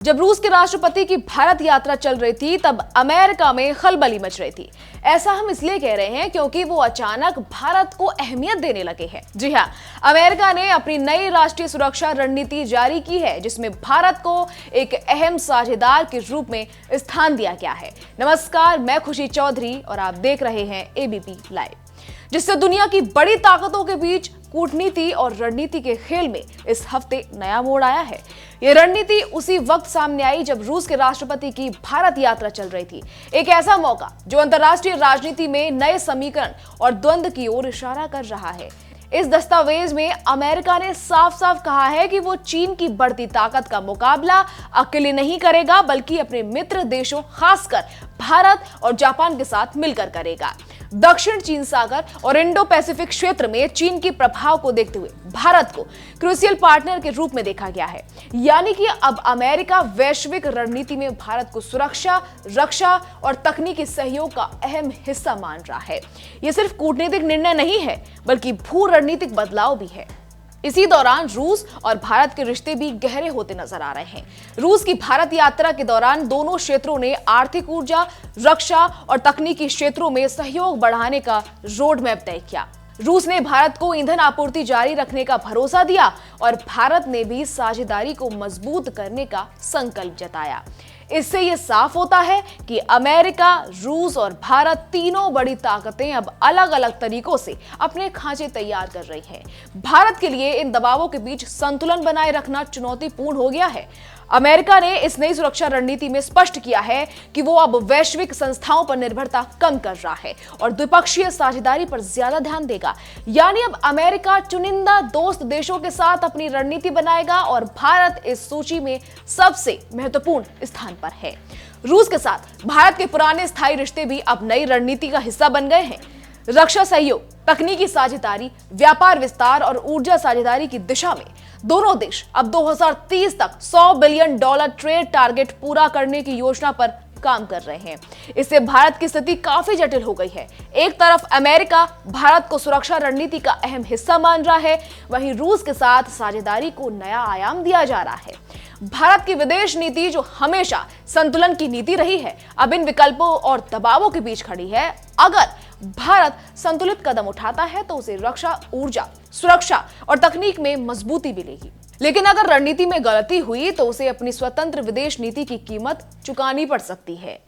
जब रूस के राष्ट्रपति की भारत यात्रा चल रही थी तब अमेरिका में खलबली मच रही थी। ऐसा हम इसलिए कह रहे हैं क्योंकि वो अचानक भारत को अहमियत देने लगे हैं। जी हाँ, अमेरिका ने अपनी नई राष्ट्रीय सुरक्षा रणनीति जारी की है जिसमें भारत को एक अहम साझेदार के रूप में स्थान दिया गया है। नमस्कार, मैं खुशी चौधरी और आप देख रहे हैं एबीपी लाइव, जिससे दुनिया की बड़ी ताकतों के बीच कूटनीति और रणनीति के खेल में इस हफ्ते नया मोड़ आया है। ये रणनीति उसी वक्त सामने आई जब रूस के राष्ट्रपति की भारत यात्रा चल रही थी। एक ऐसा मौका जो अंतर्राष्ट्रीय राजनीति में नए समीकरण और द्वंद्व की ओर इशारा कर रहा है। इस दस्तावेज में अमेरिका ने साफ साफ कहा है कि वो चीन की बढ़ती ताकत का मुकाबला अकेले नहीं करेगा, बल्कि अपने मित्र देशों खासकर भारत और जापान के साथ मिलकर करेगा। दक्षिण चीन सागर और इंडो पैसिफिक क्षेत्र में चीन के प्रभाव को देखते हुए भारत को क्रूशियल पार्टनर के रूप में देखा गया है। यानी कि अब अमेरिका वैश्विक रणनीति में भारत को सुरक्षा, रक्षा और तकनीकी सहयोग का अहम हिस्सा मान रहा है। यह सिर्फ कूटनीतिक निर्णय नहीं है, बल्कि भू रणनीतिक बदलाव भी है। इसी दौरान रूस और भारत के रिश्ते भी गहरे होते नजर आ रहे हैं। रूस की भारत यात्रा के दौरान दोनों क्षेत्रों ने आर्थिक, ऊर्जा, रक्षा और तकनीकी क्षेत्रों में सहयोग बढ़ाने का रोड मैप तय किया। रूस ने भारत को ईंधन आपूर्ति जारी रखने का भरोसा दिया और भारत ने भी साझेदारी को मजबूत करने का संकल्प जताया। इससे यह साफ होता है कि अमेरिका, रूस और भारत तीनों बड़ी ताकतें अब अलग अलग तरीकों से अपने खांचे तैयार कर रही हैं। भारत के लिए इन दबावों के बीच संतुलन बनाए रखना चुनौतीपूर्ण हो गया है। अमेरिका ने इस नई सुरक्षा रणनीति में स्पष्ट किया है कि वो अब वैश्विक संस्थाओं पर निर्भरता कम कर रहा है और द्विपक्षीय साझेदारी पर ज्यादा ध्यान देगा। यानी अब अमेरिका चुनिंदा दोस्त देशों के साथ अपनी रणनीति बनाएगा और भारत इस सूची में सबसे महत्वपूर्ण स्थान पर है। रूस के साथ भारत के पुराने स्थायी रिश्ते भी अब नई रणनीति का हिस्सा बन गए हैं। रक्षा सहयोग, तकनीकी साझेदारी, व्यापार विस्तार और ऊर्जा साझेदारी की दिशा में दोनों देश अब 2030 तक $100 बिलियन ट्रेड टारगेट पूरा करने की योजना पर काम कर रहे हैं। इससे भारत की स्थिति काफी जटिल हो गई है। एक तरफ अमेरिका भारत को सुरक्षा रणनीति का अहम हिस्सा मान रहा है, वहीं रूस के साथ साझेदारी को नया आयाम दिया जा रहा है। भारत की विदेश नीति, जो हमेशा संतुलन की नीति रही है, अब इन विकल्पों और दबावों के बीच खड़ी है। अगर भारत संतुलित कदम उठाता है तो उसे रक्षा, ऊर्जा, सुरक्षा और तकनीक में मजबूती मिलेगी। लेकिन अगर रणनीति में गलती हुई तो उसे अपनी स्वतंत्र विदेश नीति की कीमत चुकानी पड़ सकती है।